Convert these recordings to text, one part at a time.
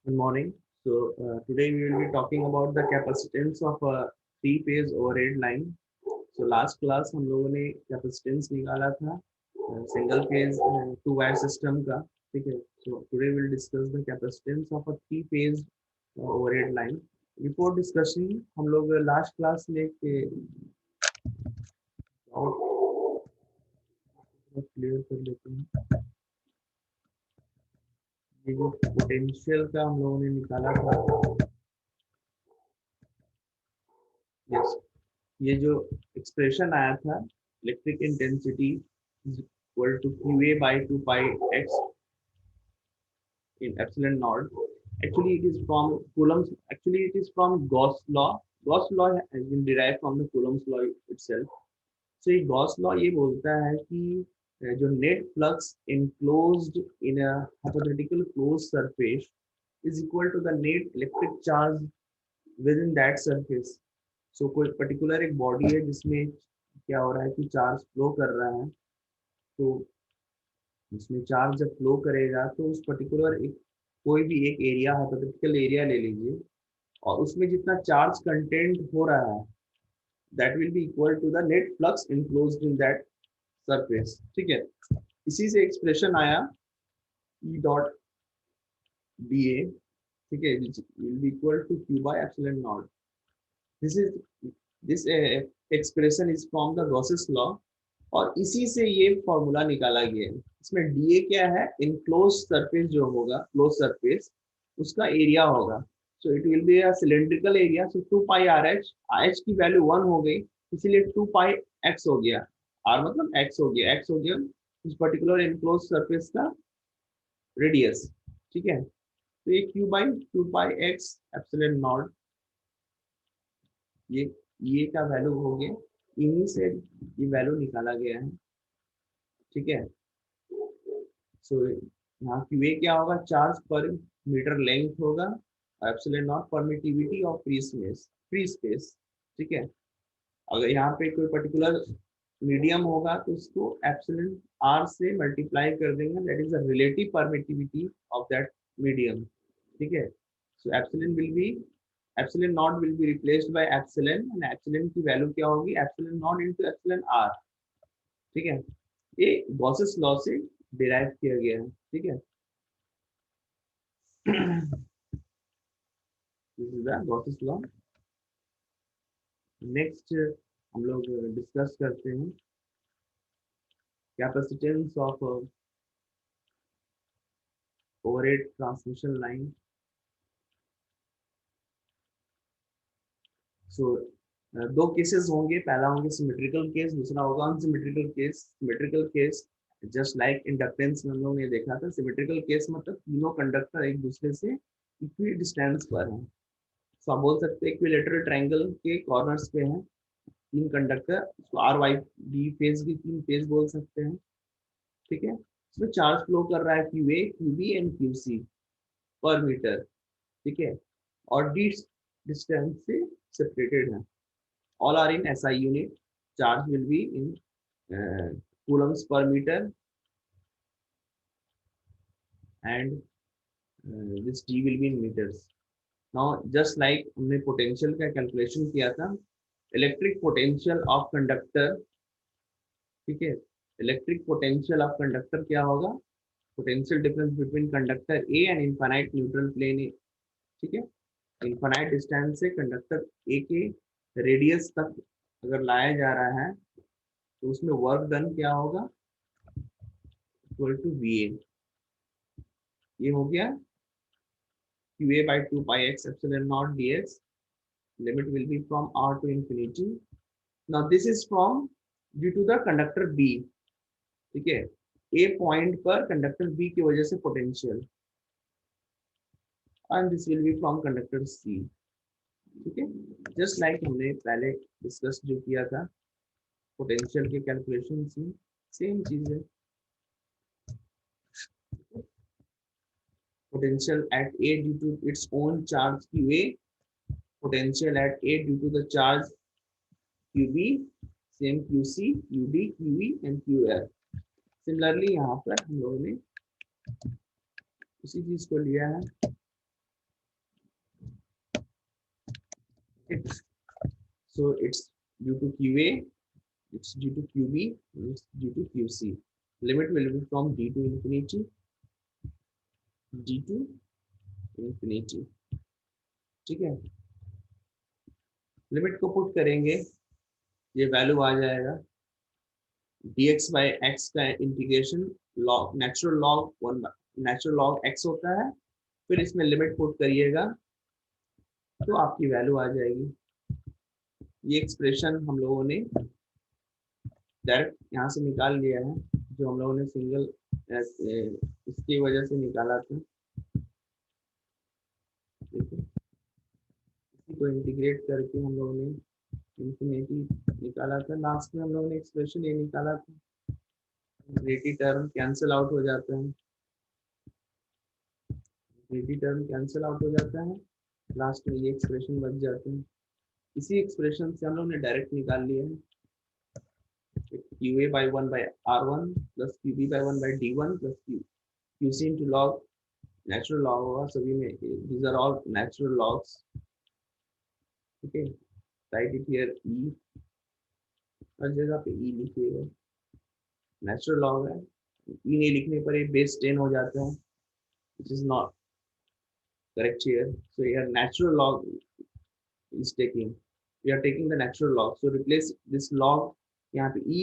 Good morning. Today we will be talking about the capacitance of a three-phase overhead line. Last class हम लोगों ने capacitance निकाला था single phase two wire system का, ठीक है. Today we'll discuss the capacitance of a three-phase overhead line. Before discussing, हम लोग last class में एक क्लियर कर लेते हैं. ये जो पोटेंशियल का हम लोगों ने निकाला था, यस, ये जो एक्सप्रेशन आया था electric intensity is equal to Q A by two pi X in epsilon naught. Actually, it is from Coulomb's. Actually, it is from Gauss law. Gauss law has been derived from the Coulomb's law itself. So, ये Gauss law ये बोलता है कि जो net flux enclosed in a hypothetical closed surface is equal to the net electric charge within that surface. So, कोई particular एक body है जिसमें क्या हो रहा है कि चार्ज फ्लो कर रहा है. तो उसमें चार्ज जब फ्लो करेगा तो उस पर्टिकुलर एक कोई भी एक एरिया हाइपोथेटिकल एरिया ले लीजिए और उसमें जितना चार्ज कंटेंट हो रहा है that will be equal to the net flux enclosed in that surface. ठीक है, इसी से एक्सप्रेशन आया ई डॉट डी ए. ठीक है, will be equal to Q by epsilon naught. This is this expression is from the Gauss's law और इसी से ये फॉर्मूला निकाला गया है. इसमें डीए क्या है, इनक्लोज सरफेस जो होगा, क्लोज सरफेस उसका एरिया होगा. So it will be a cylindrical area. So 2 pi R H, R H की वैल्यू 1 हो गई, इसीलिए 2 पाई एक्स हो गया. आर मतलब एक्स हो गया, एक्स हो गया इस पर्टिकुलर इनक्लोज सरफेस का रेडियस. ठीक है, तो ये Q by 2 pi x epsilon not, ये का वैल्यू हो गया. इन्हीं से ये वैल्यू निकाला गया है. ठीक है, सो यहाँ क्यू ए क्या होगा, चार्ज पर मीटर लेंथ होगा, epsilon not permittivity of free space. ठीक है, अगर यहाँ पे कोई पर्टिकुलर मीडियम होगा तो उसको एप्सिलॉन आर से मल्टीप्लाई कर देंगे, that is the relative permittivity of that medium. ठीक है, so epsilon will be, epsilon naught will be replaced by epsilon and epsilon की वैल्यू क्या होगी, epsilon naught into epsilon R. ठीक है, ये गॉसेस लॉ से डिराइव किया गया है. ठीक है, this is the Gauss's law. Next हम लोग डिस्कस करते हैं capacitance of overhead transmission line. So दो केसेस होंगे, पहला होंगे सिमेट्रिकल केस, दूसरा होगा unsymmetrical case. Symmetrical case just like inductance में हम लोगों ने देखा था, सिमेट्रिकल केस मतलब तीनों कंडक्टर एक दूसरे से इक्वी डिस्टेंस पर हैं. सो आप बोल सकते हैं इक्विलेटरल ट्रायंगल के कॉर्नर्स पे हैं तीन कंडक्टर, उसको आर वाई डी फेज की तीन फेज बोल सकते हैं. ठीक है, इसमें चार्ज फ्लो कर रहा है Q A, Q B and Q C per metre. ठीक है, और डी डिस्टेंस से सेपरेटेड है. All are in SI unit. Charge will be in coulombs per meter and this d will be in meters. Now just like हमने potential का calculation किया था, electric potential of conductor. ठीक है, electric potential of conductor क्या होगा, potential difference between conductor A and infinite neutral plane A. ठीक है, इनफाइनाइट डिस्टेंस से कंडक्टर ए के रेडियस तक अगर लाया जा रहा है तो उसमें वर्क डन क्या होगा, इक्वल टू वी ए. ये हो गया Q A by 2 pi x epsilon not D x. Limit will be from r to infinity. Now this is from due to the conductor b. ठीक है, a point पर conductor b की वजह से potential, and this will be from conductor c. ठीक है, just like हमने पहले डिस्कस जो किया था पोटेंशियल के कैलकुलेशन में, सेम चीज है. potential at a due to its own charge qa, potential at a due to the charge qb, same qc, qd, qe and qr. Similarly यहाँ पर हम लोगों ने उसी चीज को लिया है. So it's due to QA, it's due to QB, it's due to QC. Limit will be from D to infinity, D to infinity. ठीक है, लिमिट को पुट करेंगे, ये वैल्यू आ जाएगा dx by x का integration log natural log x होता है, फिर इसमें लिमिट पुट करिएगा तो आपकी वैल्यू आ जाएगी। ये एक्सप्रेशन हम लोगों ने डायरेक्ट यहाँ से निकाल लिया है, जो हम लोगों ने सिंगल इसकी वजह से निकाला था। ठीक है, इसी को इंटीग्रेट करके हम लोगों ने इंफिनिटी निकाला था। लास्ट में हम लोगों ने एक्सप्रेशन ये निकाला था, ग्रेटी टर्म कैंसिल आउट हो जाता है, ग्रेटी टर्म कैंसिल आउट हो जाता है, लास्ट में ये एक्सप्रेशन बच जाते हैं। इसी एक्सप्रेशन से हम लोगों ने डायरेक्ट निकाल लिया है QA by 1 by R1 plus QB by 1 by D1 plus QC into log natural log होगा सभी में, these are all natural logs। okay, write it here E, हर जगह पे E लिखिएगा, नेचुरल लॉग है, E नहीं लिखने पर ये बेस 10 हो जाता है, which is not correct here। so here natural log is taking, we are taking the natural log, so replace this log, यहाँ पे E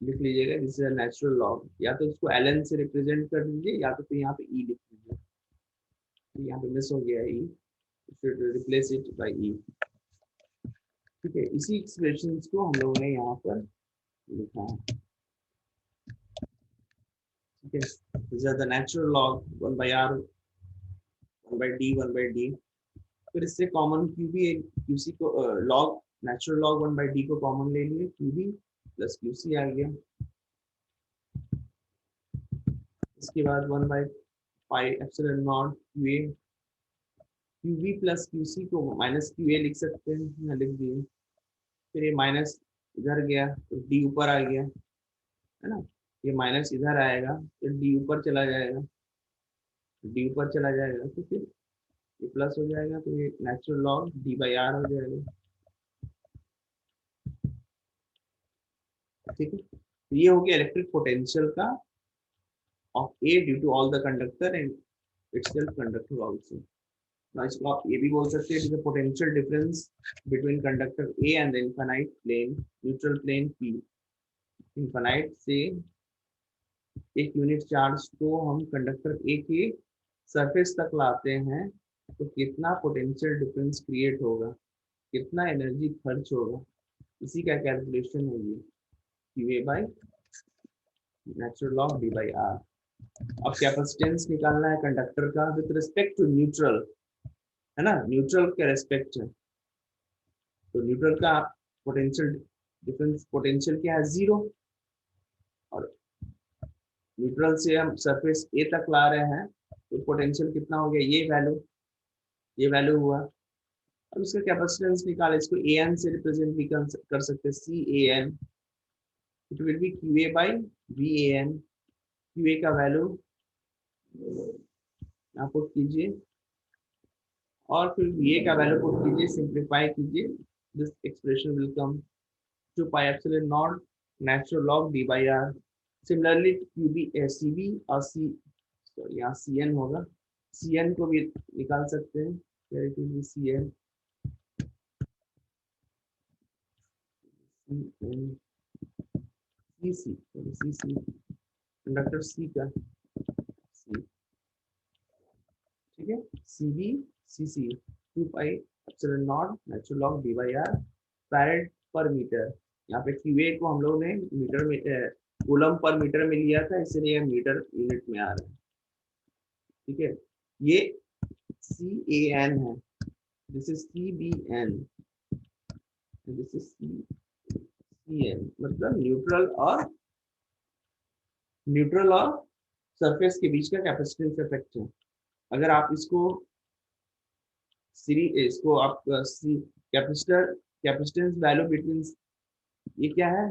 लिख लीजिएगा, दिस इज नेचुरल लॉग, या तो इसको ln से रिप्रेजेंट कर दीजिए या तो फिर यहाँ पे E लिख लीजिए, यहाँ पे मिस हो गया E, should replace it by E। ठीक है, इसी एक्सप्रेशंस को हम लोगों ने यहाँ पर लिखा है। ठीक है, these are the natural log 1 by R, 1 by D, 1 by D। फिर इससे कॉमन QB QC को log natural log 1 by D को कॉमन ले लिए, QB प्लस QC आ गया। इसके बाद 1 by pi epsilon not QA, QB plus QC को माइनस QA लिख सकते हैं, मैं लिख दिए। फिर ये माइनस इधर गया तो D ऊपर आ गया, है ना, ये माइनस इधर आएगा तो D ऊपर चला जाएगा, D ऊपर चला जाएगा तो फिर ये प्लस हो जाएगा, तो ये natural log D by R हो जाएगा। ठीक है, तो ये हो गया इलेक्ट्रिक पोटेंशियल का of A due to all the conductor and itself conductor also। इसको आप ये भी बोल सकते हैं, the potential difference between conductor A and the infinite plane, neutral plane P। infinite से एक यूनिट चार्ज को हम कंडक्टर A के सरफेस तक लाते हैं तो कितना पोटेंशियल डिफरेंस क्रिएट होगा, कितना एनर्जी खर्च होगा, इसी का कैलकुलेशन है ये QA by natural log D by R। अब कैपेसिटेंस निकालना है कंडक्टर का विद रिस्पेक्ट टू न्यूट्रल, है ना, न्यूट्रल के रेस्पेक्ट है, तो न्यूट्रल का पोटेंशियल डिफरेंस, पोटेंशियल क्या है 0, और न्यूट्रल से हम सरफेस ए तक ला रहे हैं तो पोटेंशियल कितना हो गया, ये वैल्यू हुआ। अब इसका कैपेसिटेंस निकाले, इसको an से रिप्रेजेंट भी कर सकते हैं, CAN, it will be QA by VAN। QA का वैल्यू आप पुट कीजिए और फिर VA का वैल्यू पुट कीजिए, सिंप्लीफाई कीजिए, this expression will come 2 pi epsilon naught natural log D by R। Similarly QB CB और सॉरी यहाँ CN होगा, CN को भी निकाल सकते हैं, CN CC कंडक्टर C का C। ठीक है, CB CC 2 pi epsilon naught natural log D by R farad per meter। यहाँ पे QA को हम लोग ने मीटर में कूलम पर मीटर में लिया था, इसलिए मीटर यूनिट में आ रहा है। ठीक है, ये CAN है, this is CBN, this is CN, मतलब न्यूट्रल और सरफेस के बीच का कैपेसिटेंस इफेक्ट है। अगर आप इसको आप कैपेसिटेंस वैल्यू बिटवीन, ये क्या है,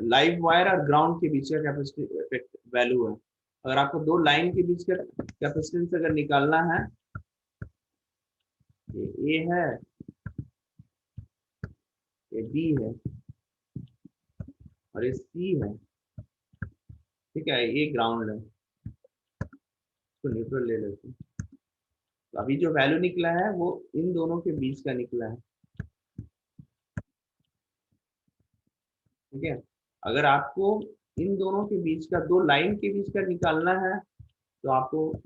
लाइव वायर और ग्राउंड के बीच का कैपेसिटेंस इफेक्ट वैल्यू है। अगर आपको दो लाइन के बीच का कैपेसिटेंस अगर निकालना है, ये है ये बी है और ये सी है, ठीक है, ये ग्राउंड है, तो न्यूट्रल ले लेते हैं। तो अभी जो वैल्यू निकला है वो इन दोनों के बीच का निकला है, ठीक है। अगर आपको इन दोनों के बीच का, दो लाइन के बीच का निकालना है, तो आपको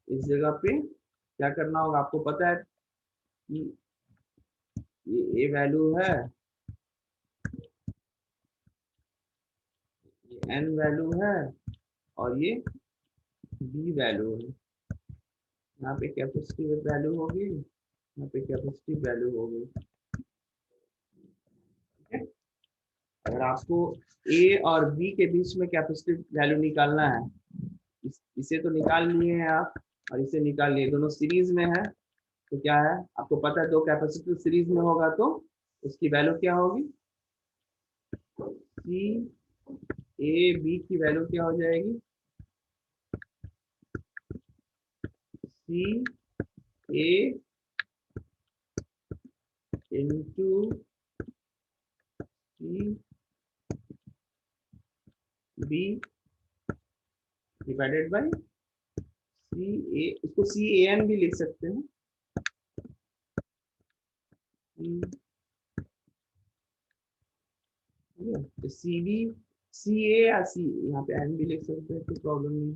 इस जगह पे क्या करना होगा, आपको पता है कि ये वैल्यू है, ये एन वैल्यू है और ये बी वैल्यू है। यहाँ पे कैपेसिटिव वैल्यू होगी, यहाँ पे कैपेसिटिव वैल्यू होगी, ठीक है। अगर आपको ए और बी के बीच में कैपेसिटिव वैल्यू निकालना है, इसे तो निकाल लिए हैं आप और इसे निकाल लिए, दोनों सीरीज में है, तो क्या है आपको पता है, दो कैपेसिटर सीरीज में होगा तो उसकी वैल्यू क्या होगी, सी ए बी की वैल्यू क्या हो जाएगी, C A into C B divided by C A, इसको सी ए एन भी लिख सकते हैं, सी बी सी ए या सी, यहाँ पे एन भी लिख सकते हैं, कोई प्रॉब्लम नहीं।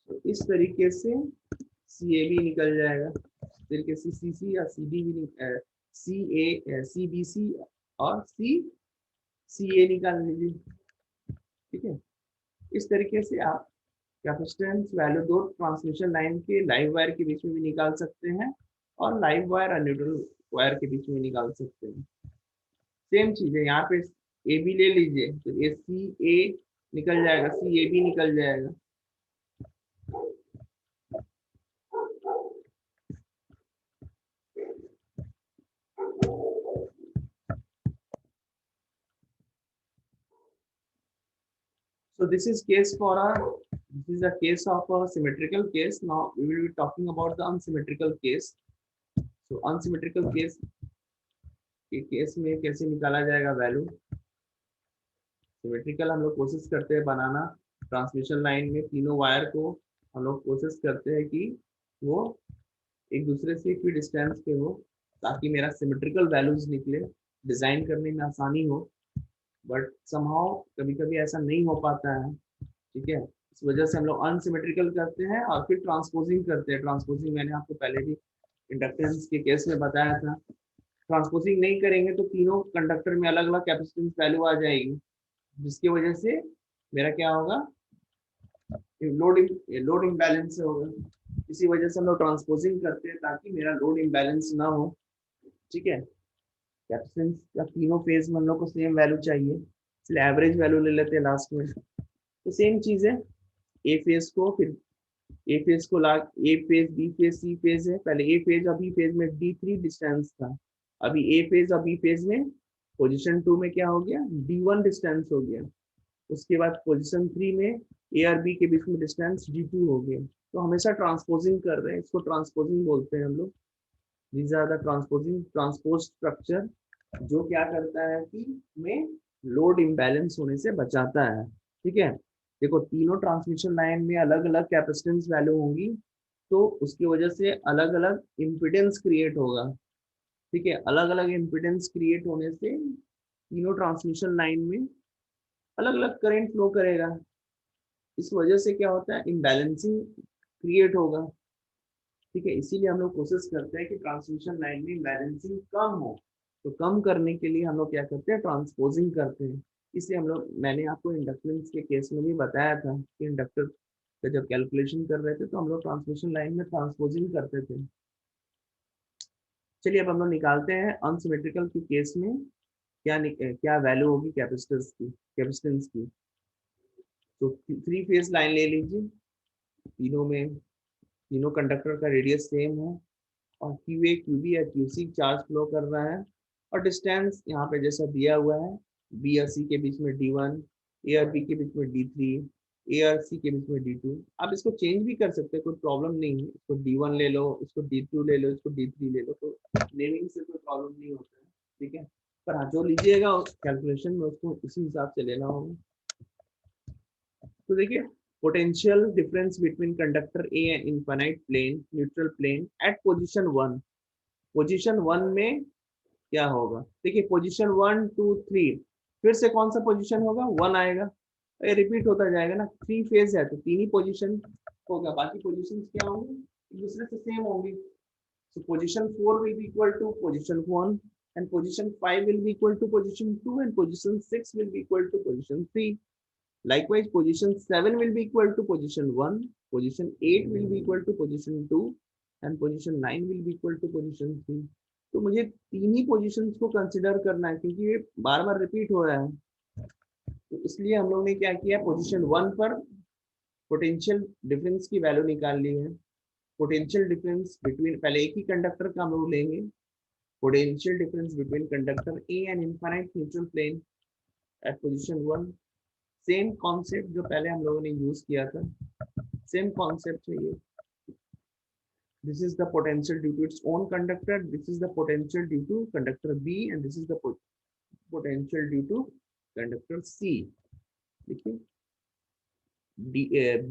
तो इस तरीके से सी ए भी निकल जाएगा, इस तरीके से सी सी या सी डी भी, सी ए सी बी सी और सी ए निकाल लीजिए, ठीक है। इस तरीके से आप कैपेसिटेंस वैल्यू दो ट्रांसमिशन लाइन के लाइव वायर के बीच में भी निकाल सकते हैं और लाइव वायर और न्यूट्रल वायर के बीच में निकाल सकते हैं। सेम चीज है यहाँ पे, ए बी ले लीजिए तो ए सी ए निकल जाएगा, सी ए बी निकल जाएगा। So this is case for a, this is a case of a symmetrical case. Now we will be talking about the unsymmetrical case. So unsymmetrical case के केस में कैसे निकाला जाएगा वैल्यू। सिमेट्रिकल हम लोग कोशिश करते हैं बनाना, ट्रांसमिशन लाइन में तीनों वायर को हम लोग कोशिश करते हैं कि वो एक दूसरे से इक्वी डिस्टेंस पे हो, ताकि मेरा सिमेट्रिकल वैल्यूज निकले, डिजाइन करने में आसानी हो। बट समहाउ कभी कभी ऐसा नहीं हो पाता है, ठीक है। इस वजह से हम लोग अनसिमेट्रिकल करते हैं और फिर ट्रांसपोजिंग करते हैं। ट्रांसपोजिंग मैंने आपको पहले भी इंडक्टेंस के केस में बताया था। ट्रांसपोजिंग नहीं करेंगे तो तीनों कंडक्टर में अलग अलग कैपेसिटेंस वैल्यू आ जाएगी, जिसकी वजह से मेरा क्या होगा, लोड इम्बैलेंस होगा। इसी वजह से हम लोग ट्रांसपोजिंग करते हैं ताकि मेरा लोड इम्बैलेंस ना हो, ठीक है। कैपेसिटेंस का तीनों फेज में हम लोग को सेम वैल्यू चाहिए, इसलिए एवरेज वैल्यू ले लेते हैं लास्ट में। तो सेम चीज है, ए फेज को फिर ए फेज को ला, A phase B phase C phase है, पहले ए फेज और बी फेज में d3 डिस्टेंस था, अभी ए फेज और बी फेज में पोजीशन 2 में क्या हो गया, d1 डिस्टेंस हो गया। उसके बाद पोजीशन 3 में ए और बी के बीच में डिस्टेंस d2 हो गया। तो हमेशा ट्रांसपोजिंग कर रहे हैं, इसको ट्रांसपोजिंग बोलते हैं हम लोग। These are the transposing transpose structure, जो क्या करता है कि हमें लोड इम्बैलेंस होने से बचाता है, ठीक है। देखो तीनों ट्रांसमिशन लाइन में अलग अलग कैपेसिटेंस वैल्यू होंगी, तो उसकी वजह से अलग अलग इम्पिडेंस क्रिएट होगा, ठीक है। अलग अलग इम्पिडेंस क्रिएट होने से तीनों ट्रांसमिशन लाइन में अलग अलग करंट फ्लो करेगा। इस वजह से क्या होता है, इम्बैलेंसिंग क्रिएट होगा, ठीक है। इसीलिए हम लोग कोशिश करते हैं कि ट्रांसमिशन लाइन में इम्बैलेंसिंग कम हो। तो कम करने के लिए हम लोग क्या करते हैं, ट्रांसपोजिंग करते हैं। इसलिए हम लोग, मैंने आपको इंडक्टेंस के केस में भी बताया था कि इंडक्टर का जब कैलकुलेशन कर रहे थे तो हम लोग ट्रांसमिशन लाइन में ट्रांसपोजिंग करते थे। चलिए अब हम लोग निकालते हैं अनसिमेट्रिकल के केस में क्या वैल्यू होगी कैपेसिटेंस की। तो 3 फेज लाइन ले लीजिए, तीनों कंडक्टर का रेडियस सेम है और क्यू ए क्यू बी या क्यू सी चार्ज फ्लो कर रहा है, और डिस्टेंस यहाँ पे जैसा दिया हुआ है, बी और सी के बीच में d1, ए और बी के बीच में d3, ए और सी के बीच में D2। आप इसको चेंज भी कर सकते हैं, कोई प्रॉब्लम नहीं है। इसको D1 ले लो, इसको D2 ले लो, इसको D3 ले लो, तो नेमिंग से कोई प्रॉब्लम नहीं होता है, ठीक है। पर हाँ, जो लीजिएगा उस कैलकुलेशन में उसको उसी हिसाब से लेना होगा। तो देखिए, potential difference between conductor A and infinite plane neutral plane at position 1। Position 1 में क्या होगा, देखिए पोजीशन 1 2 3, फिर से कौन सा पोजीशन होगा, 1 आएगा, ये रिपीट होता जाएगा ना, 3 फेज है तो 3 ही पोजीशन होगा, बाकी पोजीशन क्या होंगे, एक दूसरे से सेम होंगे। So position 4 will be equal to position 1 and position 5 will be equal to position 2 and position 6 will be equal to position 3. Likewise, position 7 will be equal to position 1, position 8 will be equal to position 2 and position 9 will be equal to position 3. तो मुझे तीन ही positions को consider करना है क्योंकि ये बार बार repeat हो रहा है, तो इसलिए हम लोग ने क्या किया, पोजीशन 1 पर पोटेंशियल डिफरेंस की वैल्यू निकाल ली है। पोटेंशियल डिफरेंस बिटवीन, पहले एक ही कंडक्टर का हम लोग लेंगे, potential difference between conductor A and infinite neutral plane at position 1। Same concept जो पहले हम लोगों ने यूज किया था, सेम कॉन्सेप्ट है ये। This is the potential due to its own conductor, this is the potential due to conductor B and this is the potential due to conductor C। देखिए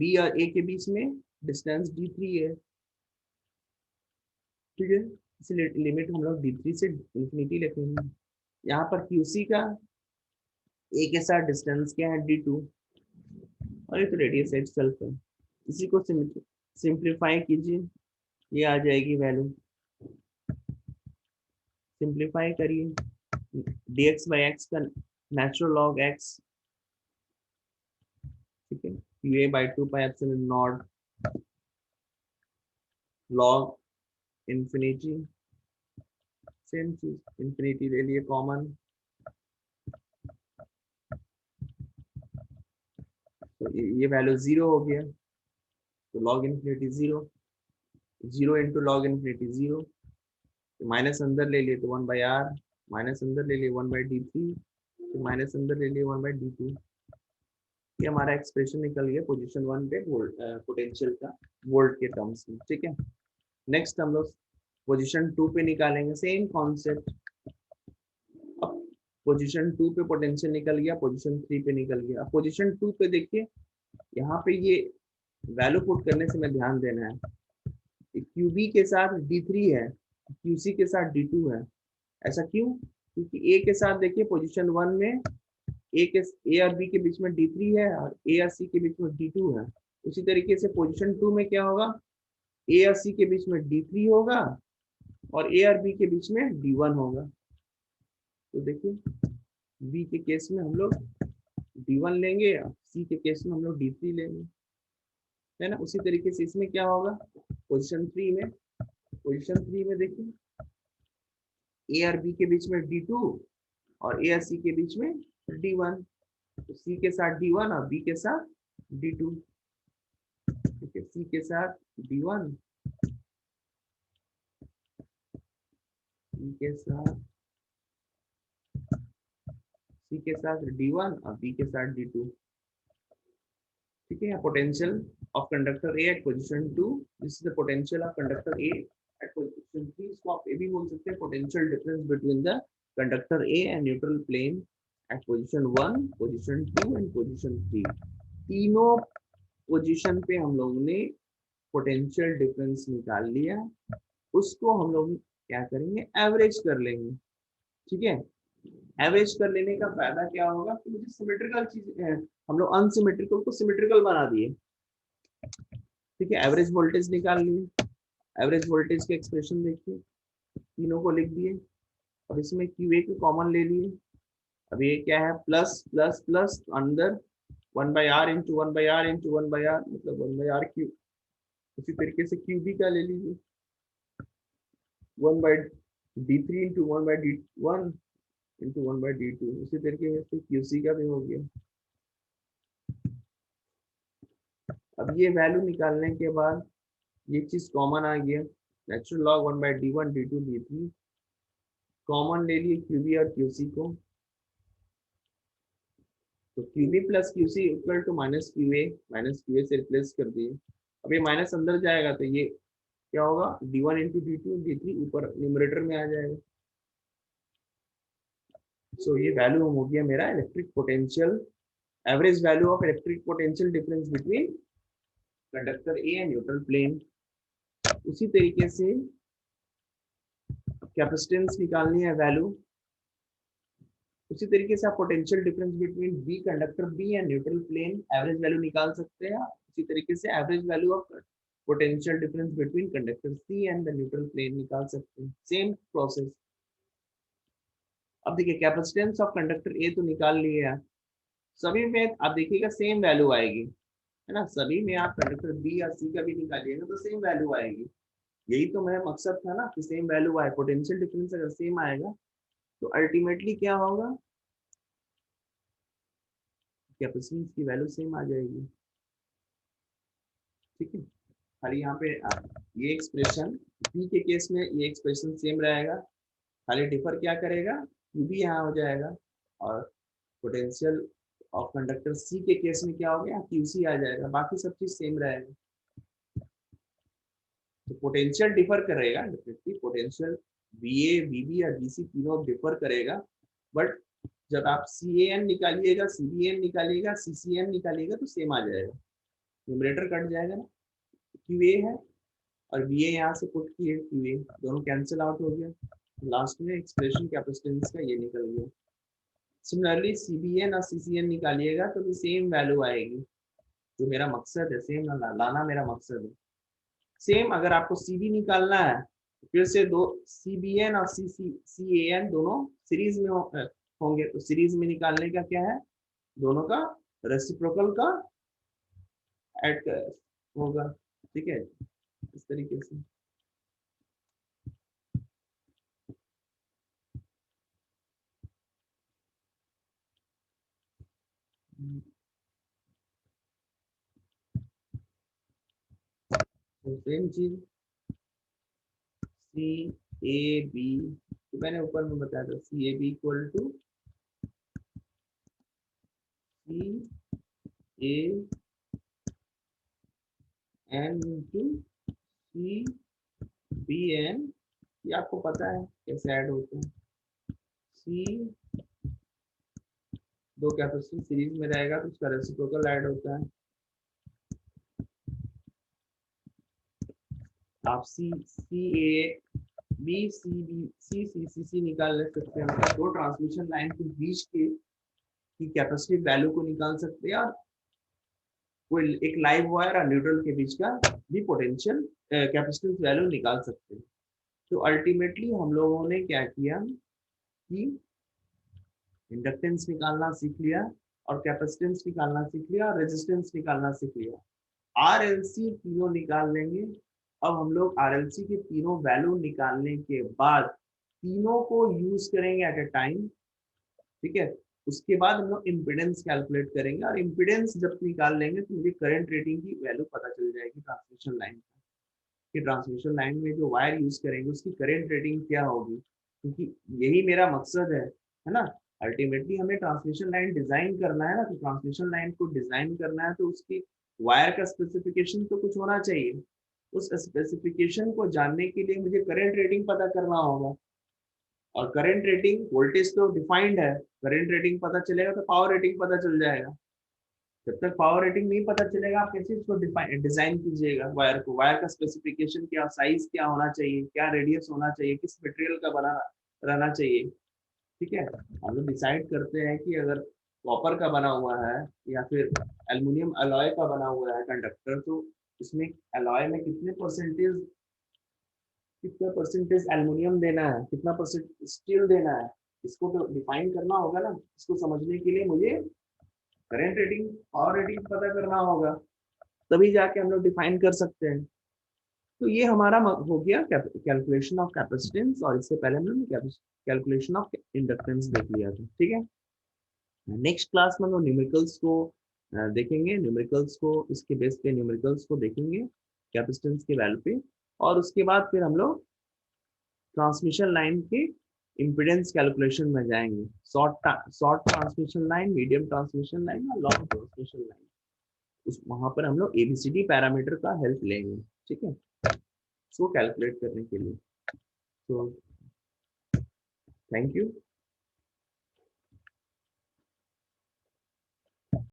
B और A के बीच में distance D3 है, ठीक है, इसलिए लिमिट हम लोग D3 से इंफिनिटी लिखेंगे। यहाँ पर QC का A के साथ डिस्टेंस क्या है, D2, और ये तो रेडियस इटसेल्फ है। इसी को सिंप्लीफाई कीजिए, ये आ जाएगी वैल्यू, सिंप्लीफाई करिए, dx by x का नेचुरल लॉग x, ठीक है, qa by 2 pi epsilon not log infinity, same चीज, इंफिनिटी ले लिए कॉमन, तो ये वैल्यू 0 हो गया, तो log infinity 0, 0 into log infinity 0, तो माइनस अंदर ले लिए तो 1 बाई आर, माइनस अंदर ले लिए 1 बाई D3, तो माइनस अंदर ले लिए 1 बाई D2। ये हमारा एक्सप्रेशन निकल गया पोजीशन 1 पे वोल्ट पोटेंशियल का वोल्ट के टर्म्स में, ठीक है। नेक्स्ट हम लोग पोजीशन 2 पे निकालेंगे, सेम कॉन्सेप्ट। अब पोजीशन 2 पे पोटेंशियल निकल गया, पोजीशन 3 पे निकल गया। अब पोजीशन 2 पे देखिए, यहाँ पे ये वैल्यू पुट करने से मैं ध्यान देना है, QB के साथ D3 है, QC के साथ D2 है। ऐसा क्यों, क्योंकि A के साथ देखिए पोजीशन 1 में ए और बी के बीच में D3 है और ए और सी के बीच में D2 है। उसी तरीके से पोजीशन 2 में क्या होगा, ए और सी के बीच में D3 होगा और ए और बी के बीच में D1 होगा। तो देखिए बी के केस में हम लोग D1 लेंगे, सी के केस में हम लोग D3 लेंगे, है ना। उसी तरीके से इसमें क्या होगा, पोजीशन 3 में देखिए ए और बी के बीच में D2 और ए और सी के बीच में D1, तो सी के साथ D1 और बी के साथ D2, ठीक है, सी के साथ D1, सी के साथ D1 और बी के साथ D2, ठीक है। Potential of conductor A at position 2, this is the potential of conductor A at position 3। इसको आप ये भी बोल सकते हैं potential difference between the conductor A and neutral plane at position 1, position 2 and position 3। तीनों पोजीशन पे हम लोगों ने पोटेंशियल डिफरेंस निकाल लिया, उसको हम लोग क्या करेंगे, एवरेज कर लेंगे, ठीक है। एवरेज कर लेने का फायदा क्या होगा कि मुझे सिमेट्रिकल चीज, हम लोग अनसिमेट्रिकल को सिमेट्रिकल बना दिए, ठीक है। एवरेज वोल्टेज निकाल लिए, एवरेज वोल्टेज के एक्सप्रेशन देखिए, तीनों को लिख दिए, और इसमें QA को कॉमन ले लिए। अब ये क्या है, प्लस प्लस प्लस अंदर 1 by R into 1 by R into 1 by R, मतलब 1 बाई आर क्यूब। उसी तरीके से QB का ले लीजिए, 1 by D3 into 1 by D1 into 1 by D2। उसी तरीके से QC का भी हो गया। अब ये वैल्यू निकालने के बाद ये चीज कॉमन आ गया, natural log 1 by D1 D2 D3, common ले लिए QB और QC को, तो QB plus QC equal to minus QA से रिप्लेस कर दिए। अब ये माइनस अंदर जाएगा तो ये क्या होगा, d1 इंटू d2 d3 ऊपर न्यूमरेटर में आ जाएगा। सो ये वैल्यू हो गया मेरा electric potential, average value of electric potential difference between conductor A and neutral plane. उसी तरीके से कैपेसिटेंस निकालनी है वैल्यू, उसी तरीके से आप potential difference between B conductor B and neutral plane average value निकाल सकते हैं। उसी तरीके से average value of potential difference between conductor C and the neutral plane निकाल सकते हैं, सेम प्रोसेस। अब देखिए कैपेसिटेंस ऑफ कंडक्टर ए तो निकाल लिए आप, सभी में आप देखिएगा सेम वैल्यू आएगी, है ना, सभी में आप कंडक्टर बी या सी का भी निकालिएगा तो सेम वैल्यू आएगी। यही तो मेरा मकसद था ना कि सेम वैल्यू आए, पोटेंशियल डिफरेंस अगर सेम आएगा तो अल्टीमेटली क्या होगा, कैपेसिटेंस की वैल्यू सेम आ जाएगी। ठीक है, खाली यहाँ पे ये एक्सप्रेशन बी के केस में ये एक्सप्रेशन सेम रहेगा, खाली डिफर क्या करेगा, क्यू भी यहाँ हो जाएगा, और पोटेंशियल ऑफ कंडक्टर सी के केस में क्या हो गया, क्यू सी आ जाएगा, बाकी सब चीज सेम रहेगा। तो पोटेंशियल डिफर करेगा definitely, potential B A B B या बी सी तीनों डिफर करेगा, बट जब आप सी ए एन निकालिएगा, सी बी एन निकालिएगा, सी सी एन निकालिएगा तो सेम आ जाएगा, न्यूमरेटर कट जाएगा ना, क्यू ए है और बी ए यहाँ से पुट किए, क्यू ए दोनों कैंसिल आउट हो गया, लास्ट में एक्सप्रेशन कैपेसिटेंस का ये निकल गया। सिमिलरली सी बी एन और सी सी एन निकालिएगा तो भी सेम वैल्यू आएगी, जो मेरा मकसद है सेम लाना मेरा मकसद है। सेम अगर आपको सी बी निकालना है तो फिर से दो सी बी एन और सी ए एन दोनों सीरीज में होंगे, तो सीरीज में निकालने का क्या है, दोनों का रेसिप्रोकल का ऐड होगा। ठीक है, इस तरीके से। तो सेम चीज सी ए बी, तो मैंने ऊपर में बताया था C A B equal to C A N into C B N, ये आपको पता है कैसे ऐड होते हैं। सी दो कैपेसिटर सीरीज में रहेगा तो उसका रेसिप्रोकल ऐड होता है। आप सी सी A B C B C निकाल ले सकते हैं, मतलब दो ट्रांसमिशन लाइन के बीच के की कैपेसिटिव वैल्यू को निकाल सकते हैं, और कोई एक लाइव वायर और न्यूट्रल के बीच का भी पोटेंशियल कैपेसिटिव वैल्यू निकाल सकते हैं। तो अल्टीमेटली हम लोगों ने क्या किया कि इंडक्टेंस निकालना सीख लिया और कैपेसिटेंस निकालना सीख लिया और रेजिस्टेंस निकालना सीख लिया, आरएलसी तीनों निकाल लेंगे। अब हम लोग आरएलसी के तीनों वैल्यू निकालने के बाद तीनों को यूज करेंगे एट ए टाइम। ठीक है, उसके बाद हम लोग इम्पिडेंस कैलकुलेट करेंगे, और इम्पिडेंस जब निकाल लेंगे तो मुझे करंट रेटिंग की वैल्यू पता चल जाएगी ट्रांसमिशन लाइन की, ट्रांसमिशन लाइन में जो वायर यूज करेंगे उसकी करंट रेटिंग क्या होगी, क्योंकि यही मेरा मकसद है ना। अल्टीमेटली हमें ट्रांसमिशन लाइन डिजाइन करना है ना, तो ट्रांसमिशन लाइन को डिजाइन करना है तो उसकी वायर का स्पेसिफिकेशन तो कुछ होना चाहिए। उस स्पेसिफिकेशन को जानने के लिए मुझे करंट रेटिंग पता करना होगा, और करंट रेटिंग वोल्टेज तो डिफाइंड है, करंट रेटिंग पता चलेगा तो पावर रेटिंग पता चल जाएगा। जब तक पावर रेटिंग नहीं पता चलेगा आप कैसे इसको डिजाइन कीजिएगा वायर को, वायर का स्पेसिफिकेशन क्या, साइज क्या होना चाहिए, क्या रेडियस होना चाहिए, किस मटेरियल का बना रहना चाहिए। ठीक है, हम लोग डिसाइड करते हैं कि अगर कॉपर का बना हुआ है या फिर एल्युमिनियम अलॉय का बना हुआ है कंडक्टर, तो इसमें अलॉय में कितना परसेंटेज एल्युमिनियम देना है, कितना परसेंट स्टील देना है, इसको तो डिफाइन करना होगा ना। इसको समझने के लिए मुझे करंट रेटिंग पावर रेटिंग पता करना होगा, तभी जाके हम लोग डिफाइन कर सकते हैं। तो ये हमारा हो गया कैलकुलेशन ऑफ कैपेसिटेंस, और इससे पहले हमने कैलकुलेशन ऑफ इंडक्टेंस देख लिया था। ठीक है, नेक्स्ट क्लास में हम लोग न्यूमेरिकल्स को देखेंगे, न्यूमेरिकल्स को इसके बेस पे न्यूमेरिकल्स को देखेंगे कैपेसिटेंस के वैल्यू पे, और उसके बाद फिर हम लोग ट्रांसमिशन लाइन के इम्पीडेंस कैलकुलेशन में जाएंगे, short transmission line, medium transmission line और लॉन्ग ट्रांसमिशन लाइन, उस वहां पर हम लोग एबीसीडी पैरामीटर का हेल्प लेंगे, ठीक है, उसको कैलकुलेट करने के लिए। तो थैंक यू।